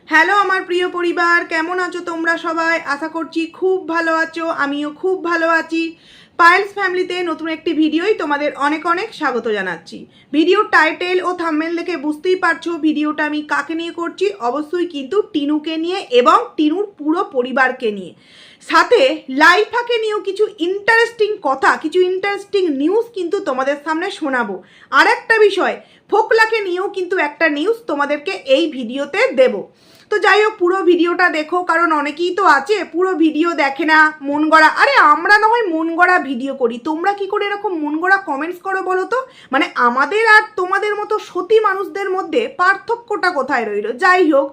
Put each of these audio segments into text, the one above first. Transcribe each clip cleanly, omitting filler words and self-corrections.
Hello আমার প্রিয় পরিবার, কেমন আছো তোমরা সবাই? আশা করছি খুব ভালো আছো, আমিও খুব ভালো আছি। পায়েলস ফ্যামিলিতে নতুন একটি ভিডিওই তোমাদের অনেক অনেক স্বাগত জানাচ্ছি। ভিডিওর টাইটেল ও থাম্বনেল দেখে বুঝতেই পারছো ভিডিওটা আমি কাকে নিয়ে করছি। অবশ্যই কিন্তু টিনুকে নিয়ে এবং টিনুর পুরো পরিবারকে নিয়ে, সাথে লাইফাকে নিয়েও কিছু ইন্টারেস্টিং কথা, কিছু ইন্টারেস্টিং নিউজ কিন্তু তোমাদের সামনে শোনাবো। আর একটা বিষয়, ফোকলাকে নিয়েও কিন্তু একটা নিউজ তোমাদেরকে এই ভিডিওতে দেবো। তো যাই হোক, পুরো ভিডিওটা দেখো, কারণ অনেকেই তো আছে পুরো ভিডিও দেখে না, মন গড়া। আরে আমরা না হয় মন গড়া ভিডিও করি, তোমরা কি করে এরকম মন গড়া কমেন্টস করো বলো তো? মানে আমাদের আর তোমাদের মতো সতী মানুষদের মধ্যে পার্থক্যটা কোথায় রইল? যাই হোক,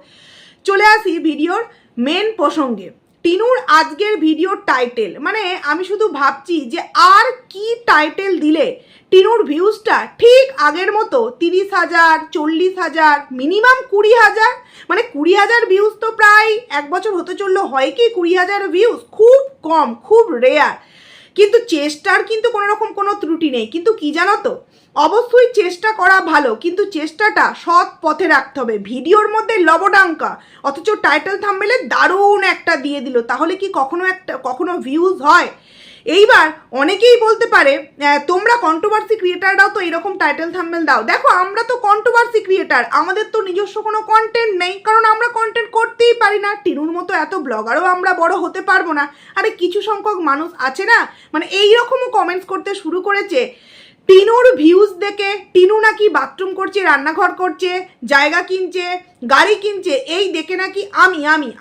চলে আসি ভিডিওর মেন প্রসঙ্গে। টিনুর আজকের ভিডিওর টাইটেল, মানে আমি শুধু ভাবছি যে আর কি টাইটেল দিলে টিনুর ভিউজটা ঠিক আগের মতো 30,000, 40,000, মিনিমাম 20,000, মানে 20,000 ভিউজ তো প্রায় এক বছর হতে চললো, হয় কি 20,000 ভিউজ খুব কম, খুব রেয়ার। কিন্তু চেষ্টার কিন্তু কোনো রকম কোনো ত্রুটি নেই। কিন্তু কি জানো তো, অবশ্যই চেষ্টা করা ভালো, কিন্তু চেষ্টাটা সৎ পথে রাখতে হবে। ভিডিওর মধ্যে লবডাঙ্কা, অথচ টাইটেল থাম্বনেলে দারুণ একটা দিয়ে দিল, তাহলে কি কখনো ভিউজ হয়? এইবার অনেকেই বলতে পারে তোমরা কন্ট্রোভার্সি ক্রিয়েটাররাও তো এরকম টাইটেল থাম্বনেল দাও। দেখো, আমরা তো কন্ট্রোভার্সি ক্রিয়েটার, আমাদের তো নিজস্ব কোনো কন্টেন্ট নেই, কারণ আমরা কন্টেন্ট করতেই পারি না। টিনুর মতো এত ব্লগারও আমরা বড় হতে পারবো না। আরে কিছু সংখ্যক মানুষ আছে না, মানে এইরকমও কমেন্টস করতে শুরু করেছে টিনুর ভিউজ দেখে টিনু নাকি বাথরুম করছে, রান্নাঘর করছে, জায়গা কিনছে, গাড়ি কিনছে, এই দেখে নাকি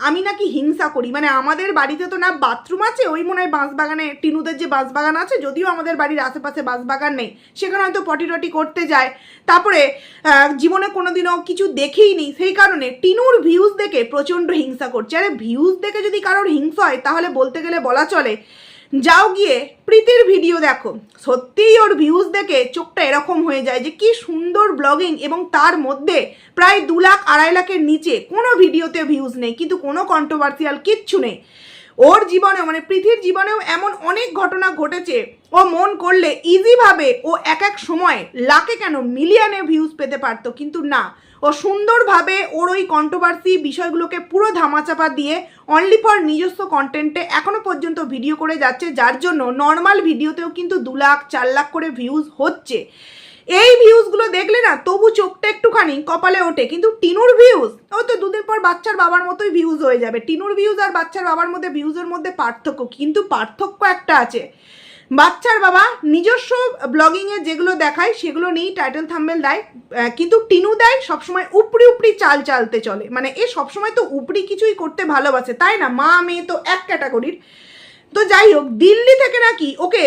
আমি নাকি হিংসা করি। মানে আমাদের বাড়িতে তো না বাথরুম আছে, ওই মনে হয় বাঁশবাগানে, টিনুদের যে বাঁশবাগান আছে, যদিও আমাদের বাড়ির আশেপাশে বাঁশবাগান নেই, সেখানে হয়তো পটি টটি করতে যায়। তারপরে জীবনে কোনোদিনও কিছু দেখেই নি, সেই কারণে টিনুর ভিউজ দেখে প্রচণ্ড হিংসা করছে। আরে ভিউজ দেখে যদি কারোর হিংসা হয়, তাহলে বলতে গেলে বলা চলে যাও গিয়ে প্রীতির ভিডিও দেখো। সত্যিই ওর ভিউজ দেখে চোখটা এরকম হয়ে যায় যে কি সুন্দর ব্লগিং, এবং তার মধ্যে প্রায় 2 লাখ 2.5 লাখের নিচে কোনো ভিডিওতে ভিউজ নেই, কিন্তু কোনো কন্ট্রোভার্সিয়াল কিচ্ছু নেই। ওর জীবনে, মানে পৃথির জীবনেও এমন অনেক ঘটনা ঘটেছে, ও মন করলে ইজিভাবে ও এক সময় লাখে কেন মিলিয়নে ভিউজ পেতে পারতো, কিন্তু না, ও সুন্দরভাবে ওর ওই কন্ট্রোভার্সি বিষয়গুলোকে পুরো ধামাচাপা দিয়ে অনলি ফর নিজস্ব কন্টেন্টে এখনো পর্যন্ত ভিডিও করে যাচ্ছে, যার জন্য নর্মাল ভিডিওতেও কিন্তু 2 লাখ 4 লাখ করে ভিউজ হচ্ছে। এই ভিউজগুলো দেখলে না তবু চোখটা একটুখানি কপালে ওঠে, কিন্তু টিনুর ভিউজ, ও তো 2 দিন পর বাচ্চার বাবার মতোই ভিউজ হয়ে যাবে। টিনুর ভিউজ আর বাচ্চার বাবার মধ্যে ভিউজের মধ্যে পার্থক্য, কিন্তু পার্থক্য একটা আছে, বাচ্চার বাবা নিজস্ব ব্লগিংয়ে যেগুলো দেখায় সেগুলো নিয়েই টাইটেল থাম্বনেল দেয়, কিন্তু টিনু দেয় সবসময় উপরি চাল চালতে চলে। মানে এ সবসময় তো উপরি কিছুই করতে ভালোবাসে, তাই না? মা মেয়ে তো এক ক্যাটাগরির। তো যাই হোক, দিল্লি থেকে নাকি ওকে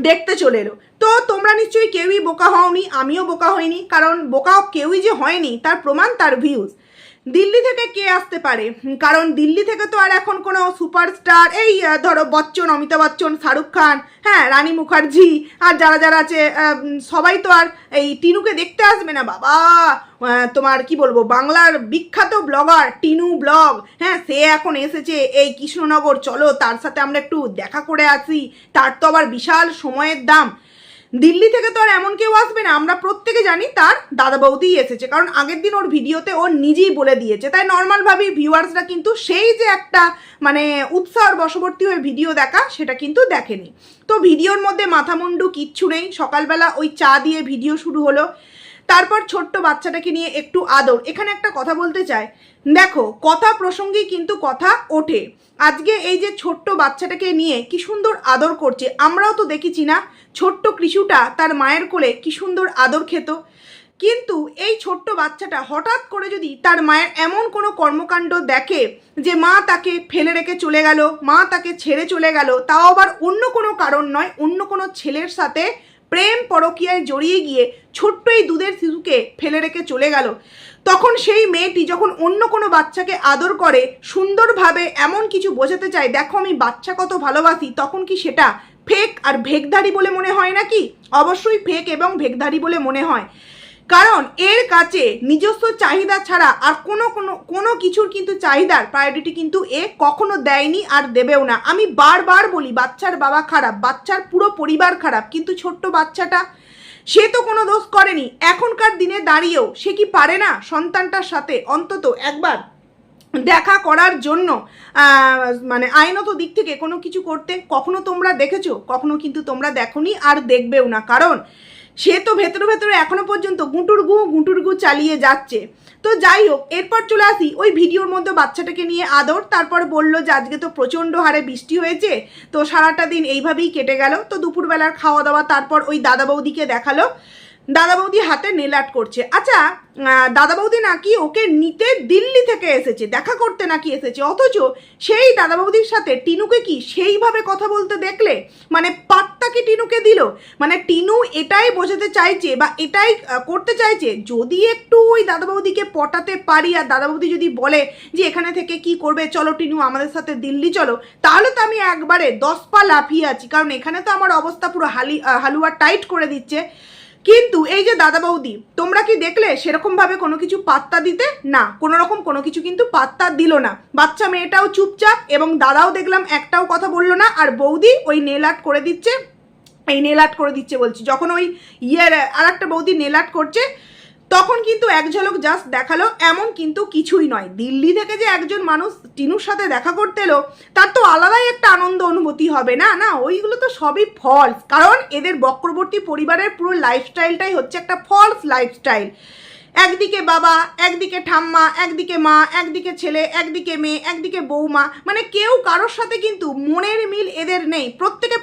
দেখতে চলে এলো। তো তোমরা নিশ্চয়ই কেউই বোকা হওনি, আমিও বোকা হইনি, কারণ বোকা কেউই যে হয়নি তার প্রমাণ তার ভিউজ। দিল্লি থেকে কে আসতে পারে? কারণ দিল্লি থেকে তো আর এখন কোনো সুপারস্টার, এই ধরো বচ্চন, অমিতাভ বচ্চন, শাহরুখ খান, হ্যাঁ রানী মুখার্জি, আর যারা আছে সবাই তো আর এই টিনুকে দেখতে আসবে না বাবা। তোমার কি বলবো, বাংলার বিখ্যাত ব্লগার টিনু ব্লগ, হ্যাঁ সে এখন এসেছে এই কৃষ্ণনগর, চলো তার সাথে আমরা একটু দেখা করে আসি, তার তো আবার বিশাল সময়ের দাম। দিল্লি থেকে তো আর এমন কেউ আসবে না, আমরা প্রত্যেকে জানি তার দাদা বৌদিই এসেছে, কারণ আগের দিন ওর ভিডিওতে ও নিজেই বলে দিয়েছে। তাই নর্মালভাবেই ভিউয়ার্সরা কিন্তু সেই যে একটা মানে উৎসাহর বশবর্তী হয়ে ভিডিও দেখা, সেটা কিন্তু দেখেনি। তো ভিডিওর মধ্যে মাথামুন্ডু কিচ্ছু নেই, সকালবেলা ওই চা দিয়ে ভিডিও শুরু হলো, তারপর ছোট্ট বাচ্চাটাকে নিয়ে একটু আদর। এখানে একটা কথা বলতে চাই, দেখো কথা প্রসঙ্গেই কিন্তু কথা ওঠে। আজকে এই যে ছোট্ট বাচ্চাটাকে নিয়ে কি সুন্দর আদর করছে, আমরাও তো দেখেছি না ছোট্ট কৃষুটা তার মায়ের কোলে কি সুন্দর আদর খেত। কিন্তু এই ছোট্ট বাচ্চাটা হঠাৎ করে যদি তার মায়ের এমন কোনো কর্মকাণ্ড দেখে যে মা তাকে ফেলে রেখে চলে গেল, মা তাকে ছেড়ে চলে গেল, তাও আবার অন্য কোনো কারণ নয়, অন্য কোনো ছেলের সাথে প্রেম পরকীয়ায় জড়িয়ে গিয়ে ছোট্ট এই দুধের শিশুকে ফেলে রেখে চলে গেল, তখন সেই মেয়েটি যখন অন্য কোনো বাচ্চাকে আদর করে, সুন্দরভাবে এমন কিছু বোঝাতে চায়, দেখো আমি বাচ্চা কত ভালোবাসি, তখন কি সেটা ফেক আর ভেকধারী বলে মনে হয় নাকি? অবশ্যই ফেক এবং ভেকধারী বলে মনে হয়, কারণ এর কাছে নিজস্ব চাহিদা ছাড়া আর কোনো কিছুর কিন্তু চাহিদার প্রায়োরিটি কিন্তু এ কখনো দেয়নি আর দেবেও না। আমি বারবার বলি বাচ্চার বাবা খারাপ, বাচ্চার পুরো পরিবার খারাপ, কিন্তু ছোট্ট বাচ্চাটা সে তো কোনো দোষ করেনি। এখনকার দিনে দাঁড়িয়েও সে কি পারে না সন্তানটার সাথে অন্তত একবার দেখা করার জন্য মানে আইনত দিক থেকে কোনো কিছু করতে কখনো তোমরা দেখেছো? কখনো কিন্তু তোমরা দেখোনি, আর দেখবেও না, কারণ সে তো ভেতরে ভেতরে এখনো পর্যন্ত গুঁটুরগু চালিয়ে যাচ্ছে। তো যাই হোক, এরপর চলে আসি ওই ভিডিওর মধ্যে বাচ্চাটাকে নিয়ে আদর। তারপর বললো যে আজকে তো প্রচণ্ড হারে বৃষ্টি হয়েছে, তো সারাটা দিন এইভাবেই কেটে গেল। তো দুপুরবেলার খাওয়া দাওয়া, তারপর ওই দাদা বৌদিকে দেখালো, দাদা বৌদি হাতে নেল আর্ট করছে। আচ্ছা, দাদা বৌদি নাকি ওকে নিতে দিল্লি থেকে এসেছে, দেখা করতে নাকি এসেছে, অথচ সেই দাদা বৌদির সাথে টিনুকে কি সেইভাবে কথা বলতে দেখলে? মানে পাত্তা কি টিনুকে দিল? মানে টিনু এটাই বোঝাতে চাইছে বা এটাই করতে চাইছে, যদি একটু ওই দাদা বৌদিকে পটাতে পারি আর দাদা বৌদি যদি বলে যে এখানে থেকে কি করবে, চলো টিনু আমাদের সাথে দিল্লি চলো, তাহলে তো আমি একবারে 10 পা লাফিয়ে আছি, কারণ এখানে তো আমার অবস্থা পুরো হালুয়া টাইট করে দিচ্ছে। কিন্তু এই যে দাদা বৌদি, তোমরা কি দেখলে সেরকমভাবে কোনো কিছু পাত্তা দিতে? না, কোনো রকম কোনো কিছু কিন্তু পাত্তা দিল না। বাচ্চা মেয়েটাও চুপচাপ, এবং দাদাও দেখলাম একটাও কথা বললো না, আর বৌদি ওই নেল আর্ট করে দিচ্ছে। এই নেল আর্ট করে দিচ্ছে বলছি, যখন ওই আর একটা বৌদি নেল আর্ট করছে, তখন কিন্তু এক ঝলক জাস্ট দেখালো, এমন কিন্তু কিছুই নয়। দিল্লি থেকে যে একজন মানুষ টিনুর সাথে দেখা করতে এলো, তার তো আলাদাই একটা আনন্দ অনুভূতি হবে না? না, ওইগুলো তো সবই ফলস, কারণ এদের বক্রবর্তী পরিবারের পুরো লাইফস্টাইলটাই হচ্ছে একটা ফলস লাইফস্টাইল। একদিকে বাবা, একদিকে ঠাম্মা, একদিকে মা, একদিকে ছেলে, একদিকে মেয়ে, একদিকে বৌমা, মানে কেউ কারোর সাথে কিন্তু মনের মিল এদের নেই।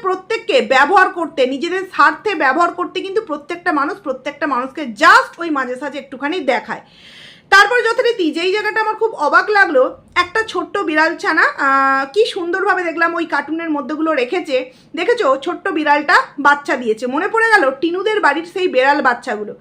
প্রত্যেককে ব্যবহার করতে, নিজেদের স্বার্থে ব্যবহার করতে কিন্তু প্রত্যেকটা মানুষকে জাস্ট ওই মাঝে সাঝে একটুখানি দেখায়। তারপরে যথারীতি যেই জায়গাটা আমার খুব অবাক লাগলো, একটা ছোট্ট বিড়াল ছানা, কি সুন্দরভাবে দেখলাম ওই কার্টুনের মধ্যেগুলো রেখেছে। দেখেছো, ছোট্ট বিড়ালটা বাচ্চা দিয়েছে। মনে পড়ে গেল টিনুদের বাড়ির সেই বেড়াল বাচ্চাগুলো।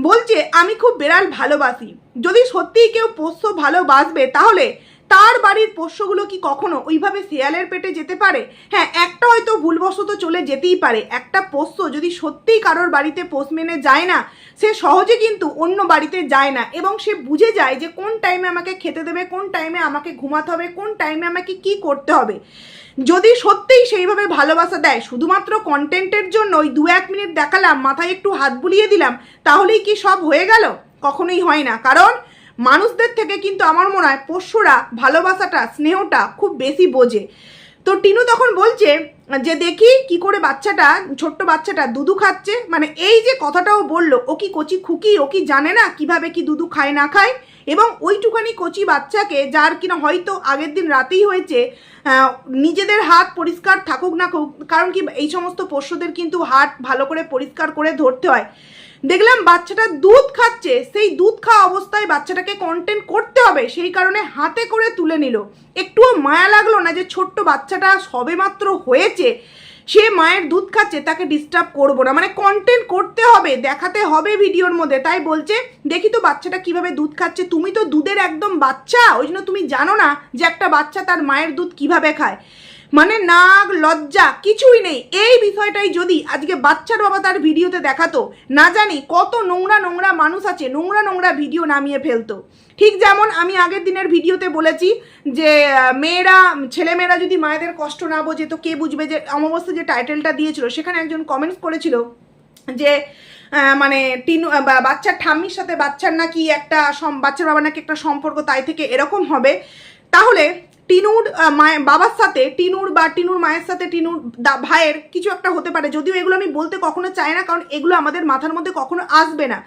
বলছে আমি খুব বেড়াল ভালোবাসি। যদি সত্যিই কেউ পোষ্য ভালোবাসবে, তাহলে তার বাড়ির পোষ্যগুলো কি কখনো ওইভাবে শেয়ালের পেটে যেতে পারে? হ্যাঁ, একটা হয়তো ভুলবশত চলে যেতেই পারে। একটা পোষ্য যদি সত্যিই কারোর বাড়িতে পোষ মেনে যায় না, সে সহজে কিন্তু অন্য বাড়িতে যায় না, এবং সে বুঝে যায় যে কোন টাইমে আমাকে খেতে দেবে, কোন টাইমে আমাকে ঘুমাতে হবে, কোন টাইমে আমাকে কি করতে হবে। যদি সত্যিই সেইভাবে ভালোবাসা দেয়, শুধুমাত্র কন্টেন্টের জন্য ওই 2-1 মিনিট দেখালাম, মাথায় একটু হাত বুলিয়ে দিলাম, তাহলেই কি সব হয়ে গেল? কখনোই হয় না। কারণ মানুষদের থেকে কিন্তু আমার মনে হয় পোষ্যরা ভালোবাসাটা, স্নেহটা খুব বেশি বোঝে। তো টিনু তখন বলছে যে দেখি কি করে বাচ্চাটা, ছোট্ট বাচ্চাটা দুধু খাচ্ছে। মানে এই যে কথাটাও বললো, ও কি কচি খুকি, ও কি জানে না কিভাবে কি দুধু খায় না খায়? এবং ওইটুখানি কচি বাচ্চাকে, যার কিনা হয়তো আগের দিন রাতেই হয়েছে, নিজেদের হাত পরিষ্কার থাকুক না, কারণ কি এই সমস্ত পোষ্যদের কিন্তু হাত ভালো করে পরিষ্কার করে ধরতে হয়। দেখলাম বাচ্চাটা দুধ খাচ্ছে, সেই দুধ খাওয়া অবস্থায় বাচ্চাটাকে কন্টেন্ট করতে হবে, সেই কারণে হাতে করে তুলে নিল। একটুও মায়া লাগলো না যে ছোট্ট বাচ্চাটা সবেমাত্র হয়েছে, সে মায়ের দুধ খাচ্ছে, তাকে ডিস্টার্ব করবো না, মানে কন্টেন্ট করতে হবে, দেখাতে হবে ভিডিওর মধ্যে। তাই বলছে দেখি তো বাচ্চাটা কিভাবে দুধ খাচ্ছে। তুমি তো দুধের একদম বাচ্চা, ওই জন্য তুমি জানো না যে একটা বাচ্চা তার মায়ের দুধ কিভাবে খায়। মানে নাক লজ্জা কিছুই নেই। এই বিষয়টাই যদি আজকে বাচ্চার বাবা তার ভিডিওতে দেখাতো, না জানি কত নোংরা নোংরা মানুষ আছে নোংরা নোংরা ভিডিও নামিয়ে ফেলতো। ঠিক যেমন আমি আগের দিনের ভিডিওতে বলেছি যে ছেলেমেয়েরা যদি মায়েদের কষ্ট না বোঝে তো কে বুঝবে। যে অমাবস্যা যে টাইটেলটা দিয়েছিল, সেখানে একজন কমেন্টস করেছিল যে মানে টিনু বাচ্চার ঠাম্মির সাথে বাচ্চার নাকি একটা বাচ্চার বাবার নাকি একটা সম্পর্ক, তাই থেকে এরকম হবে। তাহলে টিনুর বাবার সাথে টিনুর মায়ের সাথে টিনুর ভাইয়ের কিছু একটা হতে পারে। যদিও এগুলো আমি বলতে কখনো চাই না, কারণ এগুলো আমাদের মাথার মধ্যে কখনো আসবে না।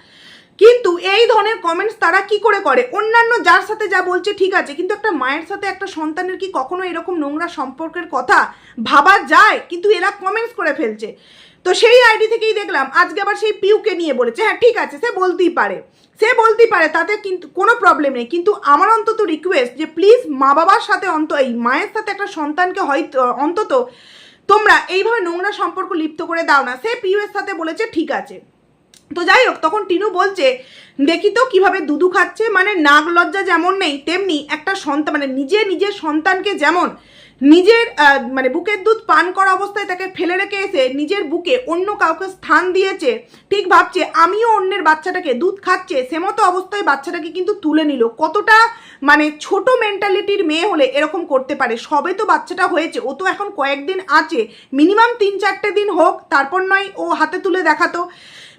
কিন্তু এই ধরনের কমেন্টস তারা কি করে করে? অন্যান্য যার সাথে যা বলছে ঠিক আছে, কিন্তু একটা মায়ের সাথে একটা সন্তানের কি কখনো এরকম নোংরা সম্পর্কের কথা ভাবা যায়? কিন্তু এরা কমেন্টস করে ফেলছে। তো সেই আইডি থেকেই দেখলাম আজকে আবার সেই পিউকে নিয়ে বলেছে। হ্যাঁ ঠিক আছে, সে বলতেই পারে, তাতে কিন্তু কোনো প্রবলেম নেই। কিন্তু আমার অন্তত রিকোয়েস্ট যে প্লিজ মা বাবার সাথে এই মায়ের সাথে একটা সন্তানকে হয়তো অন্তত তোমরা এইভাবে নোংরা সম্পর্ক লিপ্ত করে দাও না। সে পিউ এর সাথে বলেছে ঠিক আছে। তো যাই হোক, তখন টিনু বলছে দেখি তো কিভাবে দুধু খাচ্ছে। মানে নাক লজ্জা যেমন নেই, তেমনি একটা সন্তান, মানে নিজের সন্তানকে যেমন নিজের মানে বুকের দুধ পান করা অবস্থায় তাকে ফেলে রেখে এসে নিজের বুকে অন্য কাউকে স্থান দিয়েছে, ঠিক ভাবছে আমিও অন্যের বাচ্চাটাকে দুধ খাচ্ছে, সে মতো অবস্থায় বাচ্চাটাকে কিন্তু তুলে নিল। কতটা মানে ছোট মেন্টালিটির মেয়ে হলে এরকম করতে পারে? সবে তো বাচ্চাটা হয়েছে, ও তো এখন কয়েকদিন আছে, মিনিমাম 3-4 দিন হোক, তারপর নয় ও হাতে তুলে দেখাতো।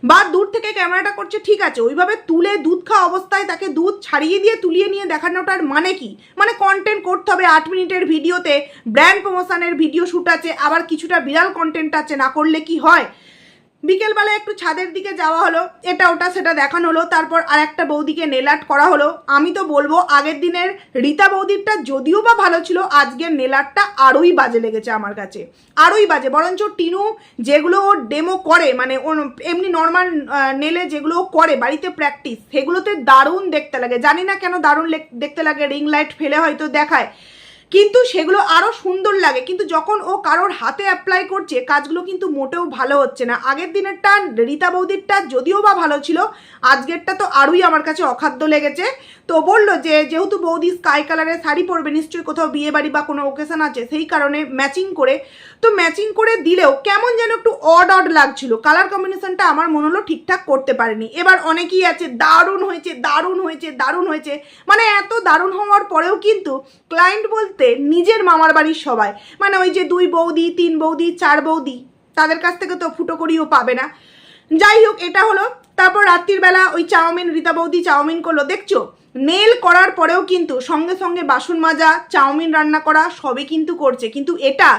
বা দূর থেকে ক্যামেরাটা করছে, ঠিক আছে, ওইভাবে তুলে দুধ খাওয়া অবস্থায় তাকে দুধ ছাড়িয়ে দিয়ে তুলিয়ে নিয়ে দেখানোটার মানে কি? মানে কন্টেন্ট করতে হবে 8 মিনিটের ভিডিওতে, ব্র্যান্ড প্রমোশনের ভিডিও শ্যুট আছে, আবার কিছুটা বিরাল কন্টেন্ট আছে, না করলে কি হয়? বিকেলবেলা একটু ছাদের দিকে যাওয়া হলো, এটা ওটা সেটা দেখানো হলো, তারপর আর একটা বৌদিকে নেল আর্ট করা হলো। আমি তো বলবো আগের দিনের রীতা বৌদিরটা যদিও বা ভালো ছিল, আজকের নেল আর্টটা আরোই বাজে লেগেছে আমার কাছে, আরোই বাজে। বরঞ্চ টিনু যেগুলো ওর ডেমো করে, মানে এমনি নর্মাল নেলে যেগুলো করে বাড়িতে প্র্যাকটিস, সেগুলোতে দারুণ দেখতে লাগে। জানি না কেন দারুণ দেখতে লাগে, রিং লাইট ফেলে হয়তো দেখায়, কিন্তু সেগুলো আরও সুন্দর লাগে। কিন্তু যখন ও কারোর হাতে অ্যাপ্লাই করছে, কাজগুলো কিন্তু মোটেও ভালো হচ্ছে না। আগের দিনেরটা রীতা বৌদিরটা যদিও বা ভালো ছিল, আজকেরটা তো আরোই আমার কাছে অখাদ্য লেগেছে। তো বললো যে যেহেতু বৌদি স্কাই কালারের শাড়ি পরবে, নিশ্চয়ই কোথাও বিয়ে বাড়ি বা কোনো ওকেশন আছে, সেই কারণে ম্যাচিং করে, তো ম্যাচিং করে দিলেও কেমন যেন একটু অড লাগছিল। কালার কম্বিনেশনটা আমার মনে হলো ঠিকঠাক করতে পারেনি। এবার অনেকেই আছে দারুণ হয়েছে, দারুণ হয়েছে, দারুণ হয়েছে, মানে এত দারুণ হওয়ার পরেও কিন্তু ক্লায়েন্ট বলতে নিজের মামার বাড়ির সবাই, মানে ওই যে 2 বৌদি 3 বৌদি 4 বৌদি, তাদের কাছ থেকে তো ফুটো করিও পাবে না। যাই হোক, এটা হলো। তারপর রাত্রির বেলা ওই চাউমিন, রীতা বৌদি চাউমিন করলো, দেখছো নেল করার পরেও কিন্তু সঙ্গে সঙ্গে বাসন মাজা, চাউমিন রান্না করা সবই কিন্তু করছে। কিন্তু এটা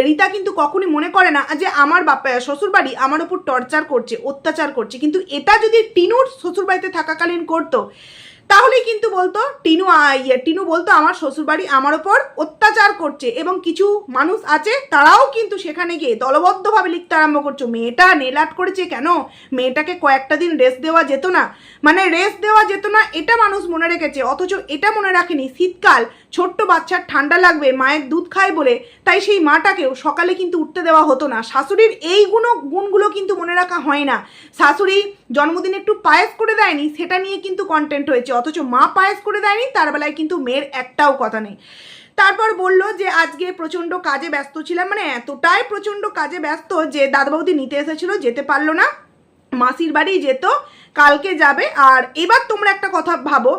রীতা কিন্তু কখনই মনে করে না যে আমার শ্বশুরবাড়ি আমার উপর টর্চার করছে, অত্যাচার করছে। কিন্তু এটা যদি টিনুর শ্বশুরবাড়িতে থাকাকালীন করতো, তাহলেই কিন্তু বলতো টিনু বলতো আমার শ্বশুরবাড়ি আমার ওপর অত্যাচার করছে। এবং কিছু মানুষ আছে তারাও কিন্তু সেখানে গিয়ে দলবদ্ধভাবে লিখতে আরম্ভ করছো, মেয়েটা নেল আর্ট করেছে কেন, মেয়েটাকে কয়েকটা দিন রেস্ট দেওয়া যেত না? মানে রেস্ট দেওয়া যেত না এটা মানুষ মনে রেখেছে, অথচ এটা মনে রাখেনি শীতকাল, ছোট্ট বাচ্চার ঠান্ডা লাগবে, মায়ের দুধ খায় বলে, তাই সেই মাটাকেও সকালে কিন্তু উঠতে দেওয়া হতো না। শাশুড়ির এই গুণগুলো কিন্তু মনে রাখা হয় না। শাশুড়ি জন্মদিনে একটু পায়েস করে দেয়নি, সেটা নিয়ে কিন্তু কন্টেন্ট হয়েছে, অথচ মা পায়েস করে দেয়নি, তার বেলায় কিন্তু মেয়ের একটাও কথা নেই। তারপর বললো যে আজকে প্রচণ্ড কাজে ব্যস্ত ছিলাম, মানে এতটাই প্রচণ্ড কাজে ব্যস্ত যে দাদা বৌদি নিতে এসেছিল, যেতে পারলো না, মাসির বাড়ি যেত, কালকে যাবে। আর এবার তোমরা একটা কথা ভাবো,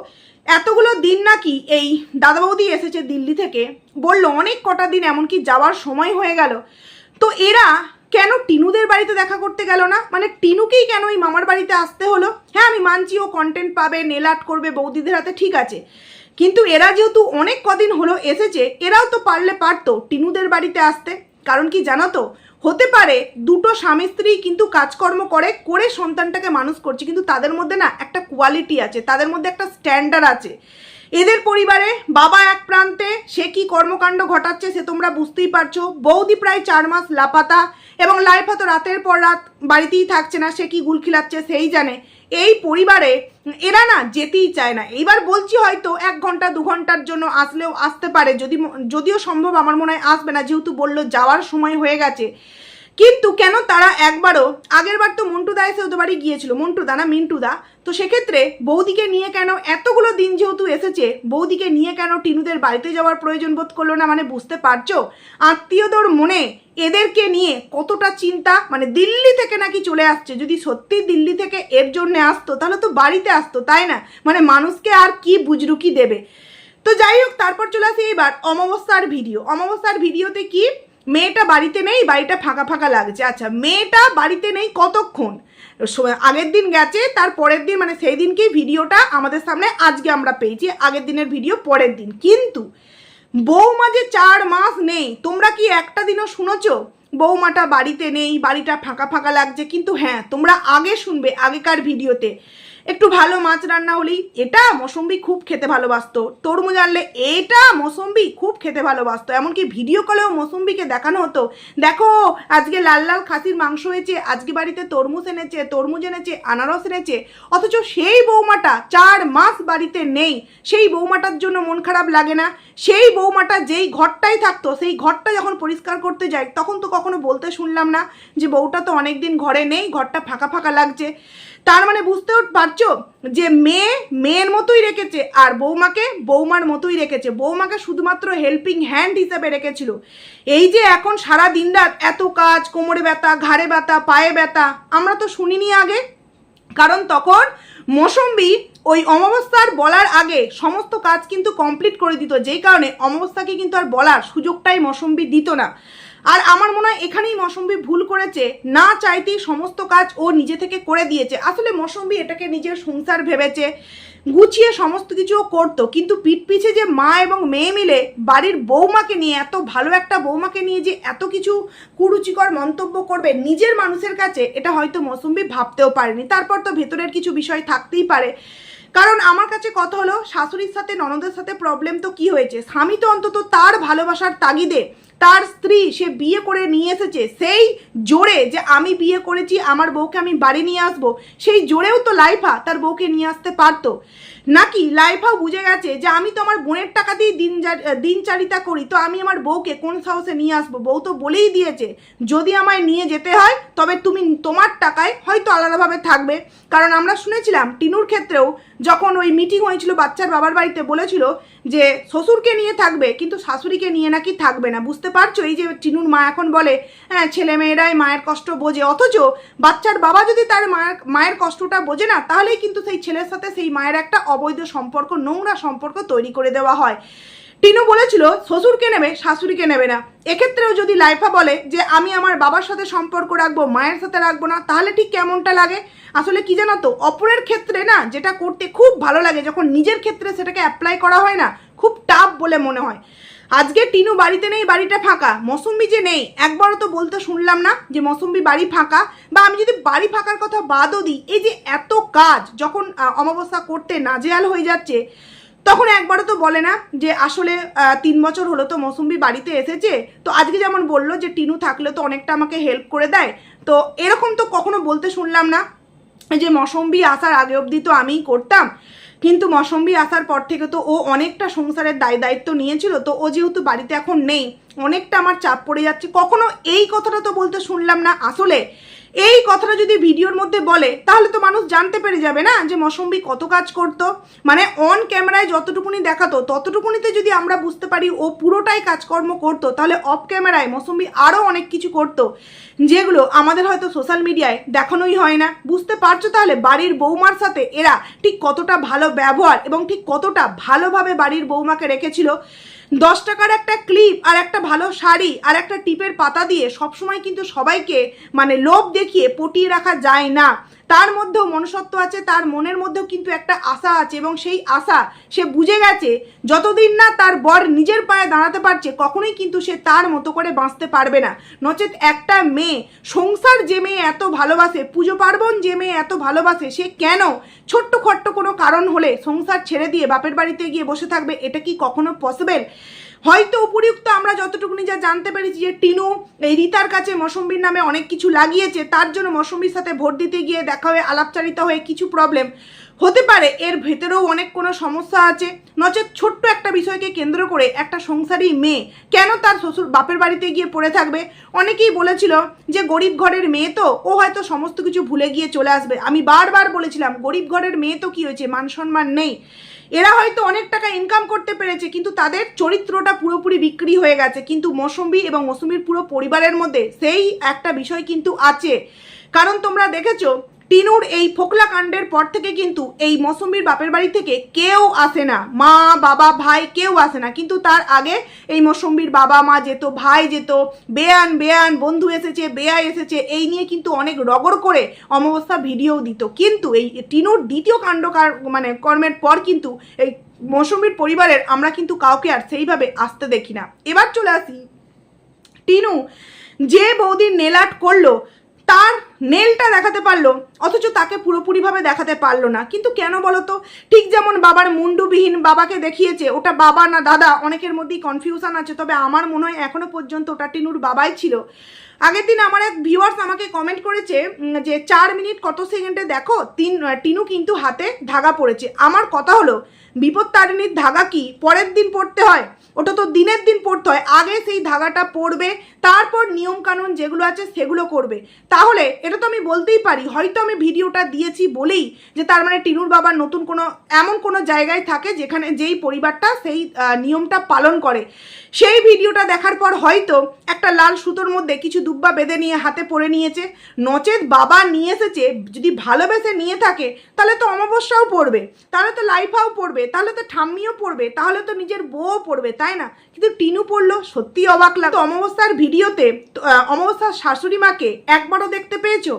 এতগুলো দিন নাকি এই দাদা বৌদি এসেছে দিল্লি থেকে, বললো অনেক কটা দিন, এমনকি যাওয়ার সময় হয়ে গেল, তো এরা কেন টিনুদের বাড়িতে দেখা করতে গেল না? মানে টিনুকেই কেন ওই মামার বাড়িতে আসতে হলো? হ্যাঁ, আমি মানছি ও কন্টেন্ট পাবে, নেল আর্ট করবে বৌদিদের হাতে, ঠিক আছে, কিন্তু এরা যেহেতু অনেক কদিন হলো এসেছে, এরাও তো পারতো টিনুদের বাড়িতে আসতে। কারণ কি জানো তো, হতে পারে দুটো স্বামী স্ত্রী কিন্তু কাজকর্ম করে সন্তানটাকে মানুষ করছে, কিন্তু তাদের মধ্যে না একটা কোয়ালিটি আছে, তাদের মধ্যে একটা স্ট্যান্ডার্ড আছে। এদের পরিবারে বাবা এক প্রান্তে, সে কি কর্মকাণ্ড ঘটাচ্ছে সে তোমরা বুঝতেই পারছো। বৌদি প্রায় 4 মাস লাপাতা, এবং লাইফা তো রাতের পর রাত বাড়িতেই থাকছে না, সে কি গুল খিলাচ্ছে সেই জানে। এই পরিবারে এরা না যেতেই চায় না। এইবার বলছি হয়তো 1 ঘন্টা 2 ঘন্টার জন্য আসলেও আসতে পারে, যদিও সম্ভব আমার মনে হয় আসবে না, যেহেতু বললো যাওয়ার সময় হয়ে গেছে। কিন্তু কেন তারা একবারও, আগের বার তো মন্টুদা এসে ওদের বাড়ি গিয়েছিল, মন্টুদা না মিন্টুদা, তো সেক্ষেত্রে বৌদিকে নিয়ে কেন এতগুলো দিন যেহেতু এসেছে, বৌদিকে নিয়ে কেন টিনুদের বাড়িতে যাওয়ার প্রয়োজন বোধ করলো না? মানে বুঝতে পারছো আত্মীয়দের মনে এদেরকে নিয়ে কতটা চিন্তা। মানে দিল্লি থেকে নাকি চলে আসছে, যদি সত্যি দিল্লি থেকে এর জন্য আসতো তাহলে তো বাড়িতে আসতো, তাই না? মানে মানুষকে আর কি বুজরুকি দেবে। তো যাই হোক, তারপর চলে আসি এবার অমাবস্যার ভিডিওতে কি মেয়েটা বাড়িতে নেই, বাড়িটা ফাঁকা ফাঁকা লাগছে। আচ্ছা, মেয়েটা বাড়িতে নেই কতক্ষণ? আগের দিন গেছে, তার পরের দিন, মানে সেই দিনকেই ভিডিওটা আমাদের সামনে আজকে আমরা পেয়েছি, আগের দিনের ভিডিও পরের দিন। কিন্তু বৌমা যে 4 মাস নেই, তোমরা কি একটা দিনও শুনেছ বৌমাটা বাড়িতে নেই, বাড়িটা ফাঁকা ফাঁকা লাগছে? কিন্তু হ্যাঁ, তোমরা আগে শুনবে, আগেকার ভিডিওতে একটু ভালো মাছ রান্না হলেই এটা মৌসুম্বি খুব খেতে ভালোবাসতো, তরমুজ আনলে এটা মৌসুম্বি খুব খেতে ভালোবাসতো, এমনকি ভিডিও কলেও মৌসুম্বিকে দেখানো হতো, দেখো আজকে লাল লাল খাসির মাংস হয়েছে, আজকে বাড়িতে তরমুজ এনেছে, আনারস এনেছে। অথচ সেই বৌমাটা 4 মাস বাড়িতে নেই, সেই বৌমাটার জন্য মন খারাপ লাগে না? সেই বৌমাটা যেই ঘরটাই থাকতো, সেই ঘরটা যখন পরিষ্কার করতে যায়, তখন তো কখনো বলতে শুনলাম না যে বউটা তো অনেকদিন ঘরে নেই, ঘরটা ফাঁকা ফাঁকা লাগছে। তার মানে বুঝতেও পারছো যে মেয়ের মতোই রেখেছে, আর বৌমাকে বৌমার মতোই রেখেছে। বৌমাকে শুধুমাত্র হেল্পিং হ্যান্ড হিসেবে রেখেছিল। এই যে এখন সারা দিন রাত এত কাজ, কোমরে ব্যথা, ঘাড়ে ব্যথা, পায়ে ব্যথা, আমরা তো শুনিনি আগে। কারণ তখন মৌসুমী ওই অমাবস্যার বলার আগে সমস্ত কাজ কিন্তু কমপ্লিট করে দিত, যেই কারণে অমাবস্যাকে কিন্তু আর বলার সুযোগটাই মৌসুমী দিত না। আর আমার মনে হয় এখানেই মৌসুমী ভুল করেছে, না চাইতেই সমস্ত কাজ ও নিজে থেকে করে দিয়েছে। আসলে মৌসুমী এটাকে নিজের সংসার ভেবেছে, গুছিয়ে সমস্ত কিছু করতো, কিন্তু পিঠ পিছে যে মা এবং মেয়ে মিলে বাড়ির বৌমাকে নিয়ে, এত ভালো একটা বৌমাকে নিয়ে যে এত কিছু কুরুচিকর মন্তব্য করবে নিজের মানুষের কাছে, এটা হয়তো মৌসুমী ভাবতেও পারেনি। তারপর তো ভেতরের কিছু বিষয় থাকতেই পারে। কারণ আমার কাছে কথা হলো, শাশুড়ির সাথে ননদের সাথে প্রবলেম তো কি হয়েছে, স্বামী তো অন্তত তার ভালোবাসার তাগিদে তার স্ত্রী সে বিয়ে করে নিয়ে এসেছে, সেই জোরে যে আমি বিয়ে করেছি আমার বউকে আমি বাড়ি নিয়ে আসবো, সেই জোরেও তো লাইফা তার বউকে নিয়ে আসতে পারতো। নাকি লাইফাও বুঝে গেছে যে আমি তো আমার বোনের টাকা দিয়ে দিনচারিতা করি, তো আমি আমার বউকে কোন সাহসে নিয়ে আসবো। বউ তো বলেই দিয়েছে যদি আমায় নিয়ে যেতে হয় তবে তুমি তোমার টাকায় হয়তো আলাদাভাবে থাকবে। কারণ আমরা শুনেছিলাম টিনুর ক্ষেত্রেও যখন ওই মিটিং হয়েছিল বাচ্চার বাবার বাড়িতে, বলেছিল যে শ্বশুরকে নিয়ে থাকবে কিন্তু শাশুড়িকে নিয়ে নাকি থাকবে না। বুঝতে পারছো, এই যে টিনুর মা এখন বলে হ্যাঁ ছেলেমেয়েরাই মায়ের কষ্ট বোঝে, অথচ বাচ্চার বাবা যদি তার মায়ের কষ্টটা বোঝে না, তাহলেই কিন্তু সেই ছেলের সাথে সেই মায়ের একটা অবৈধ সম্পর্ক, নোংরা সম্পর্ক তৈরি করে দেওয়া হয়। টিনু বলেছিল শ্বশুরকে নেবে শাশুড়িকে নেবে না। এক্ষেত্রেও যদি লাইফা বলে যে আমি আমার বাবার সাথে সম্পর্ক রাখবো মায়ের সাথে রাখবো না, তাহলে ঠিক কেমনটা লাগে? আসলে কি জানো তো, অপরের ক্ষেত্রে না যেটা করতে খুব ভালো লাগে, যখন নিজের ক্ষেত্রে সেটাকে অ্যাপ্লাই করা হয় না, খুব টাফ বলে মনে হয়। আজকে টিনু বাড়িতে নেই, বাড়িটা ফাঁকা, মৌসুমী যে নেই একবারও তো বলতে শুনলাম না যে মৌসুমী বাড়ি ফাঁকা। বা আমি যদি বাড়ি ফাঁকার কথা বাদও দিই, এই যে এত কাজ যখন অমাবস্যা করতে নাজেহাল হয়ে যাচ্ছে, তখন একবারও তো বলে না যে আসলে 3 বছর হলো তো মৌসুমী বাড়িতে এসেছে, তো আজকে যেমন বললো যে টিনু থাকলে তো অনেকটা আমাকে হেল্প করে দেয়, তো এরকম তো কখনো বলতে শুনলাম না। যে মৌসুমী আসার আগে অবধি তো আমিই করতাম, কিন্তু মৌসুমী আসার পর থেকে তো ও অনেকটা সংসারের দায়িত্ব নিয়েছিল, তো ও যেহেতু বাড়িতে এখন নেই অনেকটা আমার চাপ পড়ে যাচ্ছে, কখনো এই কথাটা তো বলতে শুনলাম না। আসলে এই কথাটা যদি ভিডিওর মধ্যে বলে তাহলে তো মানুষ জানতে পেরে যাবে না যে মৌসুমী কত কাজ করতো। মানে অন ক্যামেরায় যতটুকুনি দেখাতো ততটুকুনিতে যদি আমরা বুঝতে পারি ও পুরোটাই কাজকর্ম করতো, তাহলে অফ ক্যামেরায় মৌসুমী আরও অনেক কিছু করতো যেগুলো আমাদের হয়তো সোশ্যাল মিডিয়ায় দেখানোই হয় না। বুঝতে পারছো তাহলে বাড়ির বৌমার সাথে এরা ঠিক কতটা ভালো ব্যবহার এবং ঠিক কতটা ভালোভাবে বাড়ির বৌমাকে রেখেছিল। 10 টাকার একটা ক্লিপ আর একটা ভালো শাড়ি আর একটা টিপের পাতা দিয়ে সবসময় কিন্তু সবাইকে মানে লোভ দেখিয়ে পটিয়ে রাখা যায় না। তার মধ্যেও মনুষ্যত্ব আছে, তার মনের মধ্যেও কিন্তু একটা আশা আছে, এবং সেই আশা সে বুঝে গেছে যতদিন না তার বর নিজের পায়ে দাঁড়াতে পারছে কখনোই কিন্তু সে তার মতো করে বাঁচতে পারবে না। নচেত একটা মেয়ে সংসার যে মেয়ে এত ভালোবাসে, পুজো পার্বণ যে মেয়ে এত ভালোবাসে, সে কেন ছোট্ট খট্ট কোনো কারণ হলে সংসার ছেড়ে দিয়ে বাপের বাড়িতে গিয়ে বসে থাকবে? এটা কি কখনো পসিবল? হয়তো উপযুক্ত আমরা যতটুকুনি যা জানতে পেরেছি যে টিনু এই রীতার কাছে মৌসুমীর নামে অনেক কিছু লাগিয়েছে, তার জন্য মৌসুমীর সাথে ভোট দিতে গিয়ে দেখা হয়ে আলাপচারিতা হয়ে কিছু প্রবলেম হতে পারে, এর ভেতরেও অনেক কোনো সমস্যা আছে। নচেত ছোট্ট একটা বিষয়কে কেন্দ্র করে একটা সংসারী মেয়ে কেন তার শ্বশুর বাপের বাড়িতে গিয়ে পড়ে থাকবে? অনেকেই বলেছিল যে গরিব ঘরের মেয়ে তো ও হয়তো সমস্ত কিছু ভুলে গিয়ে চলে আসবে। আমি বারবার বলেছিলাম গরিব ঘরের মেয়ে তো কি হয়েছে, মান সম্মান নেই? এরা হয়তো অনেক টাকা ইনকাম করতে পেরেছে কিন্তু তাদের চরিত্রটা পুরোপুরি বিক্রি হয়ে গেছে। কিন্তু মৌসুমী এবং মৌসুমীর পুরো পরিবারের মধ্যে সেই একটা বিষয় কিন্তু আছে। কারণ তোমরা দেখেছো টিনুর এই ফোকলা কাণ্ডের পর থেকে কিন্তু এই মৌসুমীর বাপের বাড়ি থেকে কেউ আসে না, মা বাবা ভাই কেউ আসে না। কিন্তু তার আগে এই মৌসুমীর বাবা মা যেত, ভাই যেত, বেয়ান বন্ধু এসেছে, বেয়া এসেছে, এই নিয়ে কিন্তু অনেক রগড় করে অমাবস্যা ভিডিও দিত। কিন্তু এই টিনুর দ্বিতীয় মানে কর্মের পর কিন্তু এই মৌসুমীর পরিবারের আমরা কিন্তু কাউকে আর সেইভাবে আসতে দেখি না। এবার চলে আসি টিনু যে বৌদির নেল আর্ট করলো, তার নেলটা দেখাতে পারলো অথচ তাকে পুরোপুরিভাবে দেখাতে পারলো না। কিন্তু কেন বলো তো? ঠিক যেমন বাবার মুন্ডুবিহীন বাবাকে দেখিয়েছে, ওটা বাবা না দাদা অনেকের মধ্যেই কনফিউশন আছে, তবে আমার মনে হয় এখনো পর্যন্ত ওটা টিনুর বাবাই ছিল। আগের দিন আমার এক ভিউয়ার্স আমাকে কমেন্ট করেছে যে 4 মিনিট কত সেকেন্ডে দেখো টিনু কিন্তু হাতে ধাগা পড়েছে। আমার কথা হলো বিপদ তারিণীর ধাগা কি পরের দিন পড়তে হয়? ওটা তো দিনের দিন পড়তে হয়। আগে সেই ধাগাটা পড়বে, তারপর নিয়ম কানুন যেগুলো আছে সেগুলো করবে, তাহলে এটা তো আমি বলতেই পারি, হয়তো আমি ভিডিওটা দিয়েছি বলেই যে তার মানে টিনুর বাবার নতুন কোনো এমন কোনো জায়গায় থাকে যেখানে যেই পরিবারটা সেই নিয়মটা পালন করে। সেই ভিডিওটা দেখার পর হয়তো একটা লাল সুতোর মধ্যে কিছু দুব্বা বেঁধে নিয়ে হাতে পরে নিয়েছে, নচেত বাবা নিয়ে এসেছে, যদি ভালোবেসে নিয়ে থাকে তাহলে তো অমাবস্যাও পড়বে, তাহলে তো লাইফাও পড়বে, তাহলে তো ঠাম্মিও পড়বে, তাহলে তো নিজের বউও পড়বে, তাই না? কিন্তু টিনু পড়লো, সত্যি অবাক লাগতো। অমাবস্যার ভিডিওতে অমাবস্যার শাশুড়ি মাকে একবারও দেখতে পেয়েছো?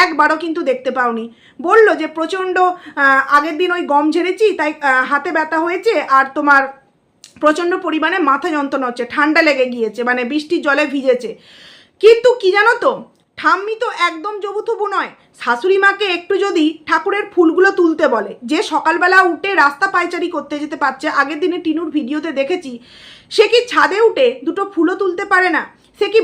একবারও কিন্তু দেখতে পাওনি। বলল যে প্রচণ্ড আগের দিন ওই গম ঝেড়েছি তাই হাতে ব্যথা হয়েছে, আর তোমার প্রচণ্ড পরিমাণে মাথা যন্ত্রণা হচ্ছে, ঠান্ডা লেগে গিয়েছে, মানে বৃষ্টির জলে ভিজেছে। কিন্তু কি জানো তো, ঠাম্মি তো একদম জবুথবু নয়। শাশুড়ি মাকে একটু যদি ঠাকুরের ফুলগুলো তুলতে বলে, যে সকালবেলা উঠে রাস্তা পায়চারি করতে যেতে পারছে, আগের দিনে টিনুর ভিডিওতে দেখেছি, সে কি ছাদে উঠে দুটো ফুলও তুলতে পারে না? সে কি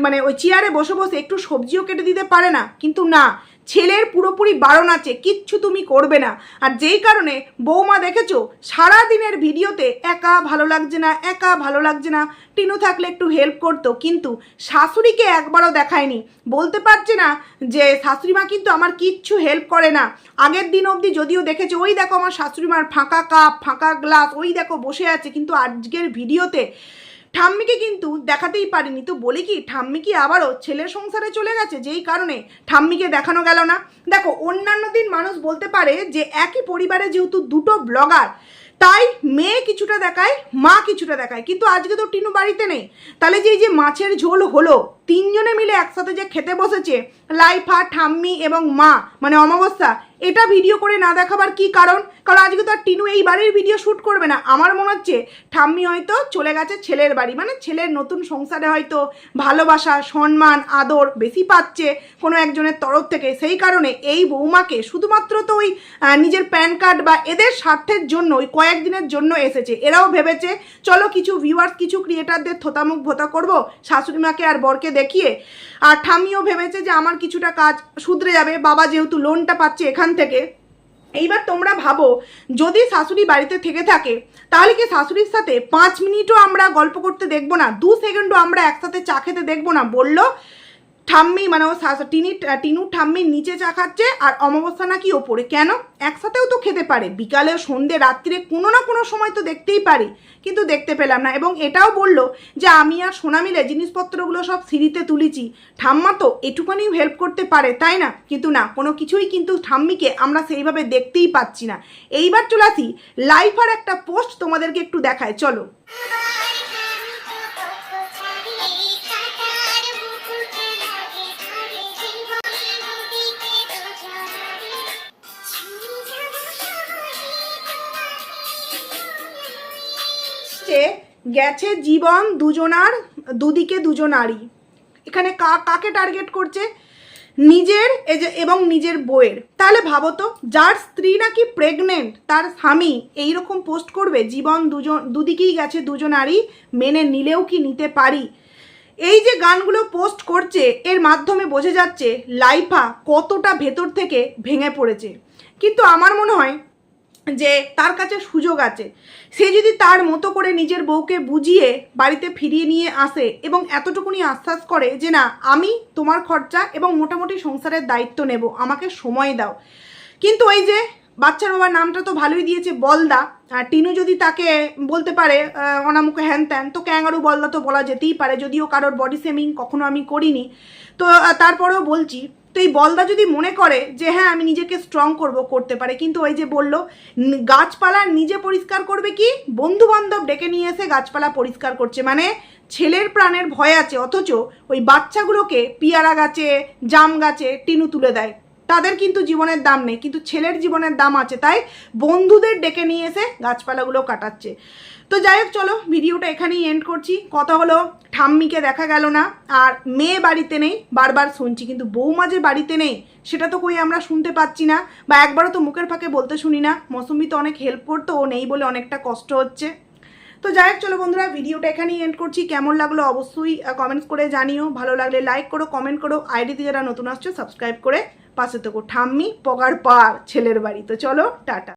মানে ওই চেয়ারে বসে বসে একটু সবজিও কেটে দিতে পারে না? কিন্তু না, ছেলের পুরোপুরি বারণ আছে, কিচ্ছু তুমি করবে না। আর যেই কারণে বৌমা দেখেছো সারাদিনের ভিডিওতে একা ভালো লাগছে না, একা ভালো লাগছে না, টিনু থাকলে একটু হেল্প করতো, কিন্তু শাশুড়িকে একবারও দেখায়নি। বলতে পারছে না যে শাশুড়ি মা কিন্তু আমার কিচ্ছু হেল্প করে না। আগের দিন অবধি যদিও দেখেছে, ওই দেখো আমার শাশুড়ি মার ফাঁকা কাপ, ফাঁকা গ্লাস, ওই দেখো বসে আছে, কিন্তু আজকের ভিডিওতে ঠাম্মিকে কিন্তু দেখাতেই পারিনি। তো বলি কি, ঠাম্মি কি আবারও ছেলের সংসারে চলে গেছে, যেই কারণে ঠাম্মিকে দেখানো গেল না? দেখো, অন্যান্য দিন মানুষ বলতে পারে যে একই পরিবারে যেহেতু দুটো ব্লগার, তাই মেয়ে কিছুটা দেখায়, মা কিছুটা দেখায়, কিন্তু আজকে তো টিনু বাড়িতে নেই। তাহলে যে মাছের ঝোল হলো, তিনজনে মিলে একসাথে যে খেতে বসেছে লাইফা, ঠাম্মি এবং মা, মানে অমাবস্যা, এটা ভিডিও করে না দেখাবার কি কারণ? কারণ আজকে তো আর টিনু এই বাড়ির ভিডিও শ্যুট করবে না। আমার মনে হচ্ছে ঠাম্মি হয়তো চলে গেছে ছেলের বাড়ি, মানে ছেলের নতুন সংসারে হয়তো ভালোবাসা, সম্মান, আদর বেশি পাচ্ছে কোনো একজনের তরফ থেকে। সেই কারণে এই বৌমাকে শুধুমাত্র তো ওই নিজের প্যান কার্ড বা এদের স্বার্থের জন্য ওই কয়েকদিনের জন্য এসেছে। এরাও ভেবেছে চলো কিছু ভিউয়ার্স, কিছু ক্রিয়েটারদের থোতামুখ ভোতা করবো শাশুড়ি মাকে আর বরকে দেখিয়ে। আর ঠাম্মিও ভেবেছে যে আমার কিছুটা কাজ শুধরে যাবে, বাবা যেহেতু লোনটা পাচ্ছে এখান থেকে। এইবার তোমরা ভাবো, যদি শাশুড়ি বাড়িতে থেকে থাকে তাহলে কি শাশুড়ির সাথে 5 মিনিটও আমরা গল্প করতে দেখবো না? 2 সেকেন্ডও আমরা একসাথে চা খেতে দেখবো না? বললো ঠাম্মি, মানে ও টিনু ঠাম্মির নিচে চা খাচ্ছে আর অমাবস্যা নাকি ওপরে। কেন? একসাথেও তো খেতে পারে, বিকালে, সন্ধ্যে, রাত্রিরে কোনো না কোনো সময় তো দেখতেই পারি, কিন্তু দেখতে পেলাম না। এবং এটাও বললো যে আমি আর সোনা মিলে জিনিসপত্রগুলো সব সিঁড়িতে তুলেছি। ঠাম্মা তো এটুকুনি হেল্প করতে পারে, তাই না? কিন্তু না, কোনো কিছুই কিন্তু ঠাম্মিকে আমরা সেইভাবে দেখতেই পাচ্ছি না। এইবার চলে আসি লাইফার একটা পোস্ট তোমাদেরকে একটু দেখায়, চলো। গেছে জীবন দুজনার, দুদিকে দুজনারই। এখানে কাকে টার্গেট করছে? নিজের এবং নিজের বউয়ের। তাহলে ভাবো তো, যার স্ত্রী নাকি প্রেগনেন্ট, তার স্বামী এইরকম পোস্ট করবে জীবন দুদিকেই গেছে দুজনারই, মেনে নিলেও কি নিতে পারি? এই যে গানগুলো পোস্ট করছে, এর মাধ্যমে বোঝা যাচ্ছে লাইফা কতটা ভেতর থেকে ভেঙে পড়েছে। কিন্তু আমার মনে হয় যে তার কাছে সুযোগ আছে। সে যদি তার মতো করে নিজের বউকে বুঝিয়ে বাড়িতে ফিরিয়ে নিয়ে আসে এবং এতটুকুনি আশ্বাস করে যে না, আমি তোমার খরচা এবং মোটামুটি সংসারের দায়িত্ব নেব, আমাকে সময় দাও। কিন্তু ওই যে বাচ্চার বাবার নামটা তো ভালোই দিয়েছে, বলদা। আর টিনু যদি তাকে বলতে পারে অনামুখে হ্যান ত্যান, তো ক্যাঙ্গারু বলদা তো বলা যেতেই পারে, যদিও কারোর বডি শেমিং কখনো আমি করিনি। তো তারপরেও বলছি, তো এই বলদা যদি মনে করে যে হ্যাঁ আমি নিজেকে স্ট্রং করব, করতে পারে। কিন্তু ওই যে বললো গাছপালা নিজে পরিষ্কার করবে কি, বন্ধু বান্ধব ডেকে নিয়ে এসে গাছপালা পরিষ্কার করছে। মানে ছেলের প্রাণের ভয় আছে, অথচ ওই বাচ্চাগুলোকে পিয়ারা গাছে, জাম গাছে টিনু তুলে দেয়। তাদের কিন্তু জীবনের দাম নেই, কিন্তু ছেলের জীবনের দাম আছে, তাই বন্ধুদের ডেকে নিয়ে এসে গাছপালাগুলো কাটাচ্ছে। তো যাই হোক, চলো ভিডিওটা এখানেই এন্ড করছি। কথা হলো ঠাম্মিকে দেখা গেল না, আর মেয়ে বাড়িতে নেই বারবার শুনছি, কিন্তু বৌমা যে বাড়িতে নেই সেটা তো কই আমরা শুনতে পাচ্ছি না, বা একবারও তো মুখের ফাঁকে বলতে শুনি না। মৌসুমি তো অনেক হেল্প করতো, ও নেই বলে অনেকটা কষ্ট হচ্ছে। তো যাই হোক, চলো বন্ধুরা, ভিডিওটা এখানেই এন্ড করছি। কেমন লাগলো অবশ্যই কমেন্টস করে জানিও, ভালো লাগলে লাইক করো, কমেন্ট করো, আইডিতে যারা নতুন আসছো সাবস্ক্রাইব করে পাশে থেকো। ঠাম্মি পগার পার ছেলের বাড়ি। তো চলো, টাটা।